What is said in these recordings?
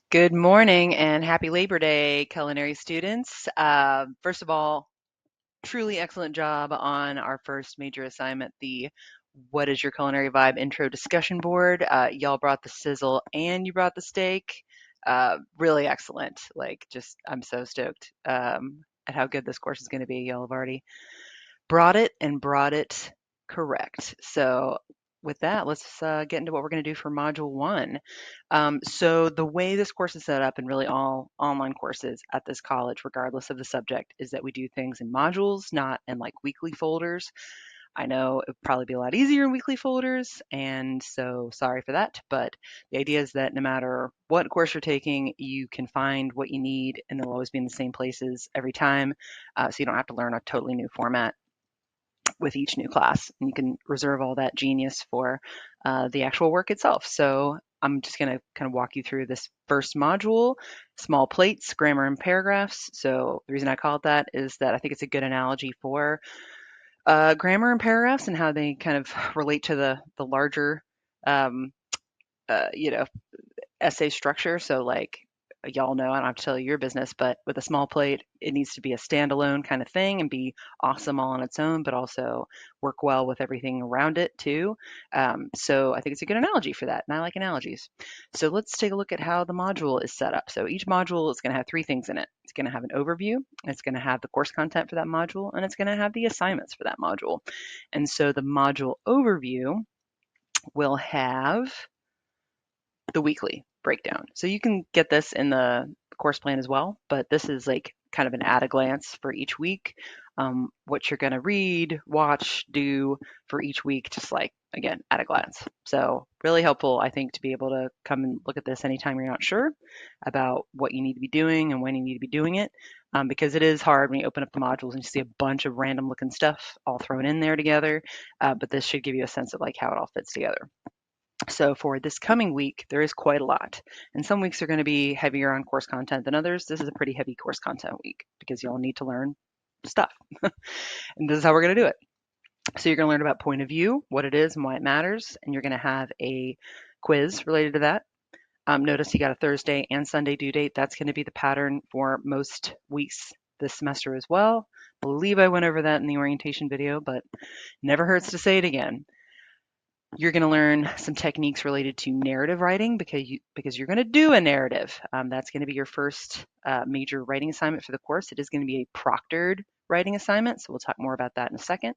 Good morning and happy Labor Day, culinary students. First of all, truly excellent job on our first major assignment, the What is Your Culinary Vibe intro discussion board. Y'all brought the sizzle and you brought the steak. Really excellent. I'm so stoked at how good this course is going to be. Y'all have already brought it and brought it correct. So with that, let's get into what we're going to do for Module 1. So the way this course is set up, and really all online courses at this college, regardless of the subject, is that we do things in modules, not in like weekly folders. I know it would probably be a lot easier in weekly folders, and so sorry for that. But the idea is that no matter what course you're taking, you can find what you need, and they'll always be in the same places every time. So you don't have to learn a totally new format with each new class. And you can reserve all that genius for the actual work itself. So I'm just going to kind of walk you through this first module, small plates, grammar and paragraphs. So the reason I call it that is that I think it's a good analogy for grammar and paragraphs and how they kind of relate to the larger, um, you know, essay structure. So like y'all know, I don't have to tell you your business, but with a small plate, it needs to be a standalone kind of thing and be awesome all on its own, but also work well with everything around it too. So I think it's a good analogy for that, and I like analogies. So let's take a look at how the module is set up. So each module is going to have three things in it. It's going to have an overview, it's going to have the course content for that module, and it's going to have the assignments for that module. And so the module overview will have the weekly breakdown. So you can get this in the course plan as well, but this is like kind of an at a glance for each week, what you're going to read, watch, do for each week, just like again at a glance. So really helpful, I think, to be able to come and look at this anytime you're not sure about what you need to be doing and when you need to be doing it, because it is hard when you open up the modules and you see a bunch of random looking stuff all thrown in there together. But this should give you a sense of like how it all fits together. So for this coming week, there is quite a lot. And some weeks are going to be heavier on course content than others. This is a pretty heavy course content week because you'll need to learn stuff. And this is how we're going to do it. So you're going to learn about point of view, what it is and why it matters. And you're going to have a quiz related to that. Notice you got a Thursday and Sunday due date. That's going to be the pattern for most weeks this semester as well. I believe I went over that in the orientation video, but never hurts to say it again. You're going to learn some techniques related to narrative writing because you're going to do a narrative. That's going to be your first major writing assignment for the course. It is going to be a proctored writing assignment, so we'll talk more about that in a second.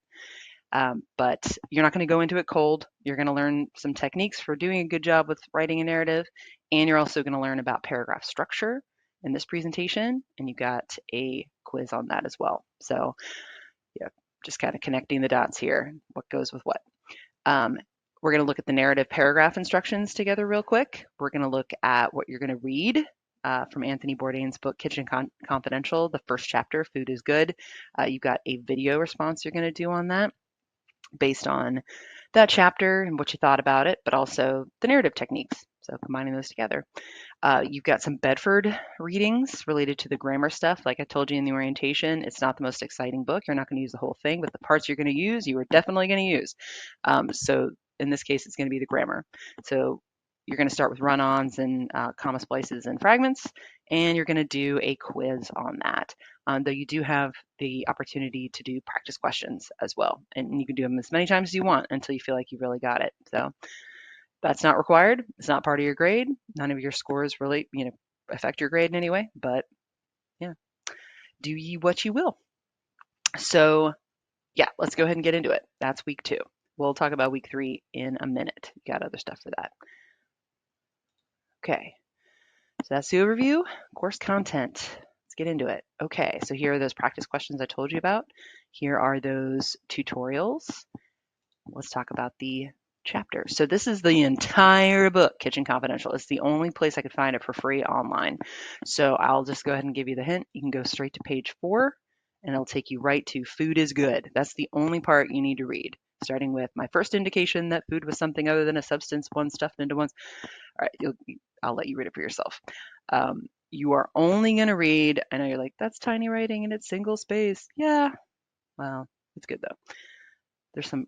But you're not going to go into it cold. You're going to learn some techniques for doing a good job with writing a narrative, and you're also going to learn about paragraph structure in this presentation, and you got a quiz on that as well. So yeah, just kind of connecting the dots here, what goes with what. Um, we're going to look at the narrative paragraph instructions together real quick. We're going to look at what you're going to read from Anthony Bourdain's book, Kitchen Confidential, the first chapter, Food is Good. You've got a video response you're going to do on that based on that chapter and what you thought about it, but also the narrative techniques. So combining those together. You've got some Bedford readings related to the grammar stuff. Like I told you in the orientation, it's not the most exciting book. You're not going to use the whole thing, but the parts you're going to use, you are definitely going to use. So in this case, it's going to be the grammar. So you're going to start with run-ons and comma splices and fragments, and you're going to do a quiz on that. Though you do have the opportunity to do practice questions as well, and you can do them as many times as you want until you feel like you really got it. So that's not required. It's not part of your grade. None of your scores really, affect your grade in any way. But yeah, do ye what you will. So yeah, let's go ahead and get into it. That's week 2. We'll talk about week 3 in a minute. You got other stuff for that. Okay, so that's the overview. Course content. Let's get into it. Okay, so here are those practice questions I told you about. Here are those tutorials. Let's talk about the chapter. So this is the entire book, Kitchen Confidential. It's the only place I could find it for free online. So I'll just go ahead and give you the hint. You can go straight to page 4 and it'll take you right to Food is Good. That's the only part you need to read, starting with my first indication that food was something other than a substance, one stuffed into one. All right, I'll let you read it for yourself. You are only going to read, I know you're like, that's tiny writing and it's single space. Yeah, well, it's good though. There's some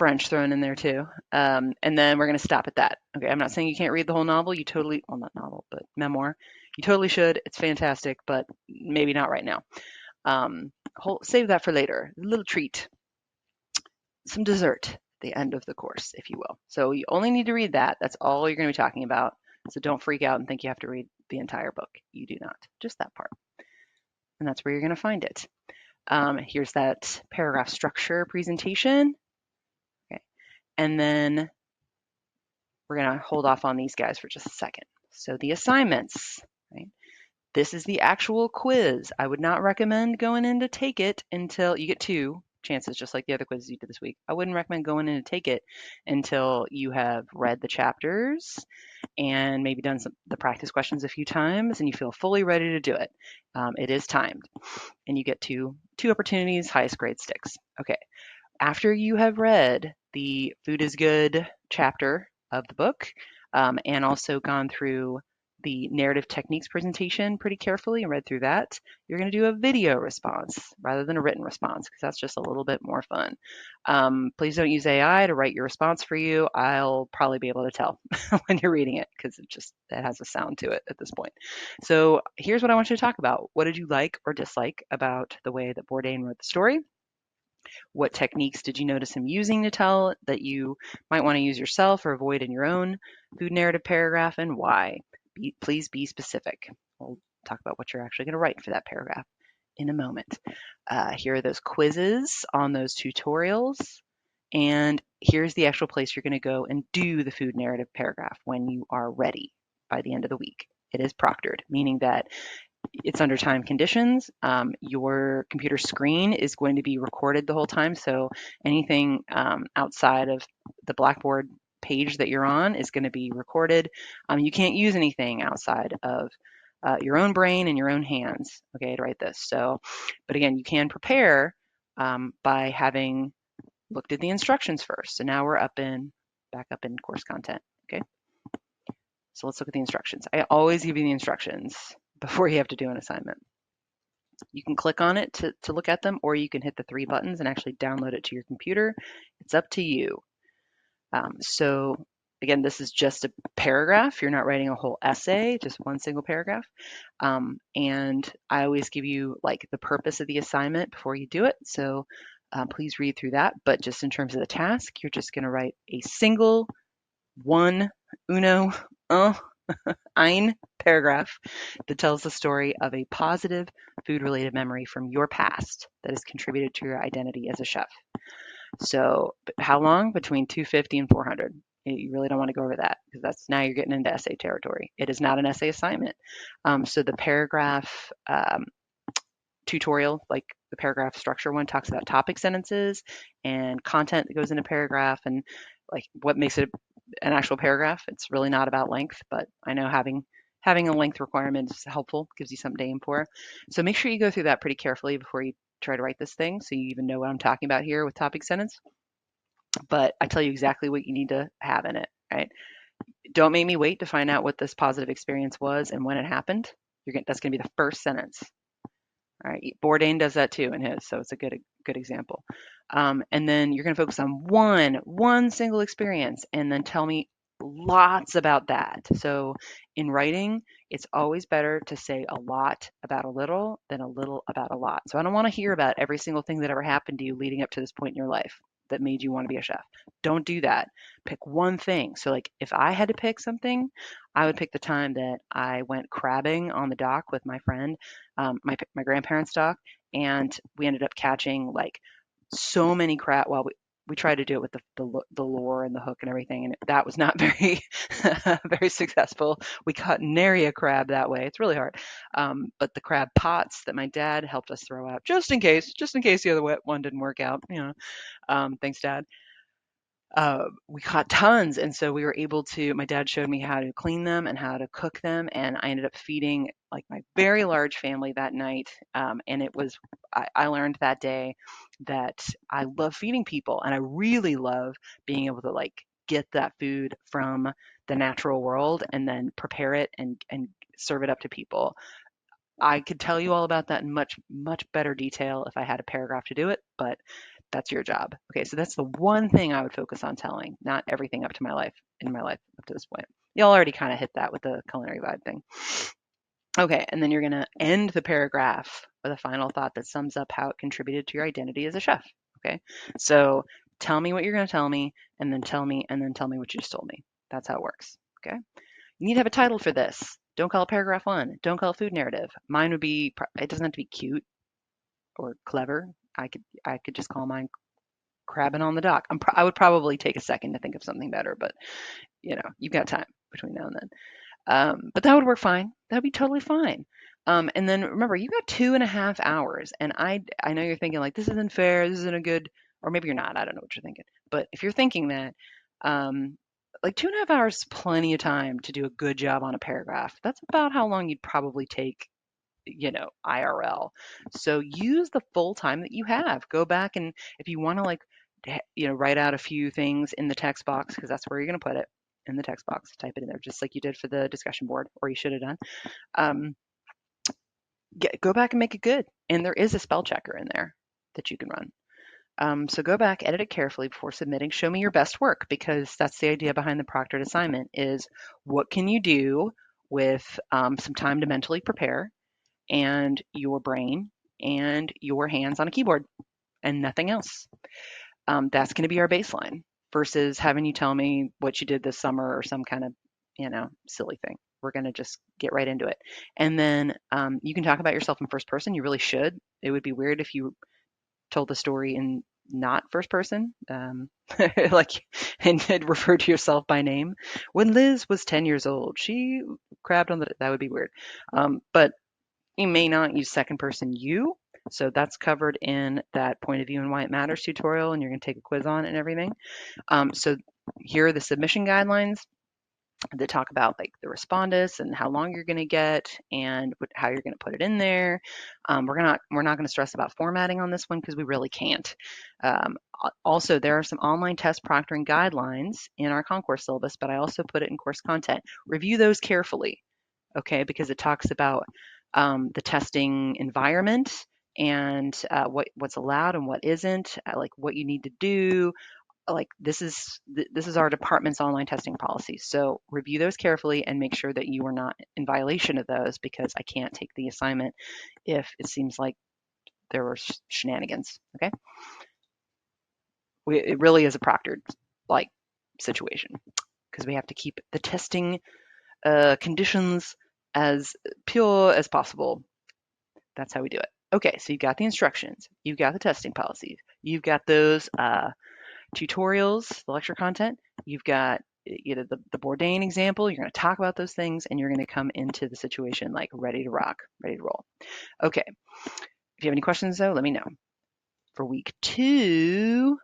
French thrown in there too. And then we're going to stop at that. Okay, I'm not saying you can't read the whole novel. You totally, well, not novel, but memoir. You totally should. It's fantastic, but maybe not right now. Save that for later. A little treat, some dessert at the end of the course, if you will. So you only need to read that. That's all you're going to be talking about. So don't freak out and think you have to read the entire book. You do not, just that part. And that's where you're going to find it. Here's that paragraph structure presentation. Okay. And then we're going to hold off on these guys for just a second. So the assignments, right? This is the actual quiz. I would not recommend going in to take it until you get 2 chances, just like the other quizzes you did this week. I wouldn't recommend going in to take it until you have read the chapters and maybe done the practice questions a few times and you feel fully ready to do it. It is timed and you get two opportunities, highest grade sticks. Okay. After you have read the Food is Good chapter of the book and also gone through the narrative techniques presentation pretty carefully and read through that, you're going to do a video response rather than a written response because that's just a little bit more fun. Please don't use AI to write your response for you. I'll probably be able to tell when you're reading it because it has a sound to it at this point. So here's what I want you to talk about. What did you like or dislike about the way that Bourdain wrote the story? What techniques did you notice him using to tell that you might want to use yourself or avoid in your own food narrative paragraph, and why? Please be specific. We'll talk about what you're actually going to write for that paragraph in a moment. Here are those quizzes on those tutorials. And here's the actual place you're going to go and do the food narrative paragraph when you are ready by the end of the week. It is proctored, meaning that it's under time conditions. Your computer screen is going to be recorded the whole time. So anything outside of the Blackboard page that you're on is going to be recorded. You can't use anything outside of your own brain and your own hands, okay, to write this. So, but again, you can prepare by having looked at the instructions first. So now we're back up in course content, okay? So let's look at the instructions. I always give you the instructions before you have to do an assignment. You can click on it to look at them, or you can hit the 3 buttons and actually download it to your computer. It's up to you. So again, this is just a paragraph. You're not writing a whole essay, just one single paragraph. And I always give you like the purpose of the assignment before you do it. So please read through that. But just in terms of the task, you're just going to write a single uno, ein paragraph that tells the story of a positive food-related memory from your past that has contributed to your identity as a chef. So how long? Between 250 and 400. You really don't want to go over that because now you're getting into essay territory. It is not an essay assignment. So the paragraph tutorial, like the paragraph structure one, talks about topic sentences and content that goes in a paragraph and like what makes it an actual paragraph. It's really not about length, but I know having a length requirement is helpful, gives you something to aim for. So make sure you go through that pretty carefully before you try to write this thing so you even know what I'm talking about here with topic sentence. But I tell you exactly what you need to have in it, right? Don't make me wait to find out what this positive experience was and when it happened. That's going to be the first sentence. All right, Bourdain does that too in his, so it's a good example. And then you're going to focus on one single experience, and then tell me lots about that. So in writing, it's always better to say a lot about a little than a little about a lot. So I don't want to hear about every single thing that ever happened to you leading up to this point in your life that made you want to be a chef. Don't do that. Pick one thing. So like if I had to pick something, I would pick the time that I went crabbing on the dock with my friend, my grandparents' dock, and we ended up catching like so many crab. Well, we tried to do it with the lure and the hook and everything, and that was not very very successful. We caught nary a crab that way. It's really hard. But the crab pots that my dad helped us throw out, just in case the other one didn't work out. Thanks, Dad. We caught tons, and so we were able to. My dad showed me how to clean them and how to cook them, and I ended up feeding like my very large family that night. And it was I learned that day that I love feeding people, and I really love being able to like get that food from the natural world and then prepare it and serve it up to people. I could tell you all about that in much better detail if I had a paragraph to do it, but That's your job. Okay, so that's the one thing I would focus on telling, not everything up to my life in my life up to this point. Y'all already kind of hit that with the culinary vibe thing. Okay, and then you're going to end the paragraph with a final thought that sums up how it contributed to your identity as a chef. Okay, so tell me what you're going to tell me, and then tell me, and then tell me what you just told me. That's how it works. Okay, you need to have a title for this. Don't call it paragraph one. Don't call it food narrative. Mine would be. It doesn't have to be cute or clever. I could just call mine crabbing on the dock. I would probably take a second to think of something better, but you've got time between now and then. But that would work fine. That would be totally fine. And then remember, you got 2.5 hours, and I know you're thinking like this isn't fair. This isn't a good, or maybe you're not. I don't know what you're thinking. But if you're thinking that, um, like 2.5 hours is plenty of time to do a good job on a paragraph. That's about how long you'd probably take, IRL. So use the full time that you have. Go back and if you want to like, write out a few things in the text box because that's where you're going to put it in the text box. Type it in there just like you did for the discussion board, or you should have done. Um, go back and make it good. And there is a spell checker in there that you can run. So go back, edit it carefully before submitting. Show me your best work because that's the idea behind the proctored assignment is what can you do with some time to mentally prepare and your brain and your hands on a keyboard and nothing else. That's going to be our baseline versus having you tell me what you did this summer or some kind of, silly thing. We're going to just get right into it. And then you can talk about yourself in first person. You really should. It would be weird if you told the story in not first person, like, and refer to yourself by name. When Liz was 10 years old, she crabbed on that would be weird. But you may not use second person you. So that's covered in that point of view and why it matters tutorial, and you're going to take a quiz on it and everything. So here are the submission guidelines that talk about like the respondus and how long you're going to get and how you're going to put it in there. We're not going to stress about formatting on this one because we really can't. Also, there are some online test proctoring guidelines in our concourse syllabus, but I also put it in course content. Review those carefully, okay, because it talks about the testing environment and what's allowed and what isn't, like what you need to do, like this is our department's online testing policy. So review those carefully and make sure that you are not in violation of those because I can't take the assignment if it seems like there were shenanigans. Okay, it really is a proctored like situation because we have to keep the testing conditions as pure as possible. That's how we do it. Okay, so you've got the instructions, you've got the testing policies, you've got those tutorials, the lecture content, you've got the Bourdain example, you're going to talk about those things and you're going to come into the situation like ready to rock, ready to roll. Okay, if you have any questions though, let me know. For week 2,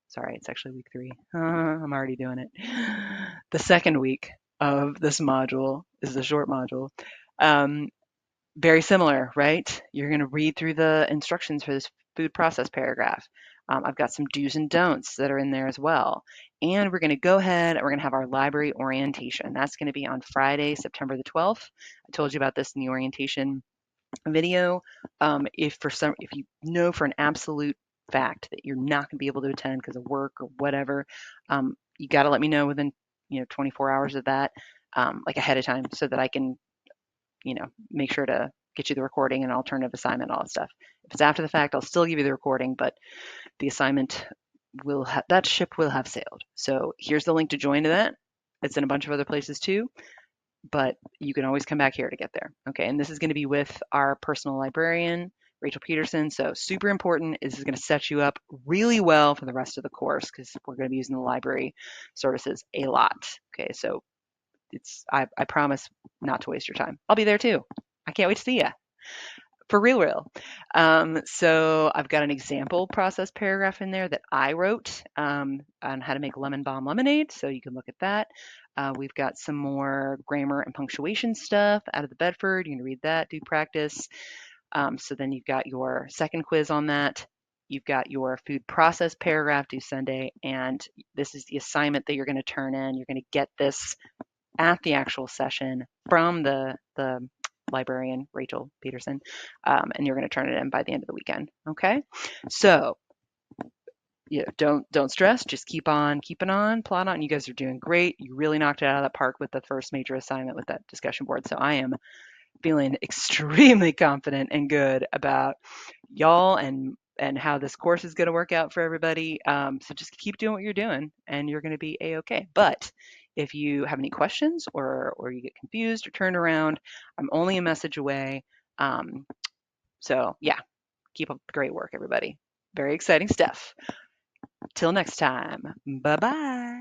sorry, it's actually week 3. I'm already doing it. The second week of this module is the short module. Very similar, right? You're going to read through the instructions for this food process paragraph. I've got some do's and don'ts that are in there as well. And we're going to go ahead and we're going to have our library orientation. That's going to be on Friday, September the 12th. I told you about this in the orientation video. If you know for an absolute fact that you're not going to be able to attend because of work or whatever, you got to let me know within 24 hours of that, like ahead of time, so that I can make sure to get you the recording and alternative assignment, all that stuff. If it's after the fact, I'll still give you the recording, but the assignment that ship will have sailed. So here's the link to join to that. It's in a bunch of other places too, but you can always come back here to get there. Okay, and this is going to be with our personal librarian, Rachel Peterson. So super important. This is going to set you up really well for the rest of the course because we're going to be using the library services a lot. Okay, so I promise not to waste your time. I'll be there too. I can't wait to see you. For real. So I've got an example process paragraph in there that I wrote on how to make lemon balm lemonade. So you can look at that. We've got some more grammar and punctuation stuff out of the Bedford. You can read that, do practice. So then you've got your second quiz on that. You've got your food process paragraph due Sunday. And this is the assignment that you're going to turn in. You're going to get this at the actual session from the librarian, Rachel Peterson, and you're going to turn it in by the end of the weekend. Okay, so Yeah, don't stress. Just keep on keeping on, plot on. You guys are doing great. You really knocked it out of the park with the first major assignment with that discussion board. So I am feeling extremely confident and good about y'all and how this course is going to work out for everybody. So just keep doing what you're doing, and you're going to be a-okay. But if you have any questions or you get confused or turned around, I'm only a message away. So yeah, keep up the great work, everybody. Very exciting stuff. Till next time. Bye bye.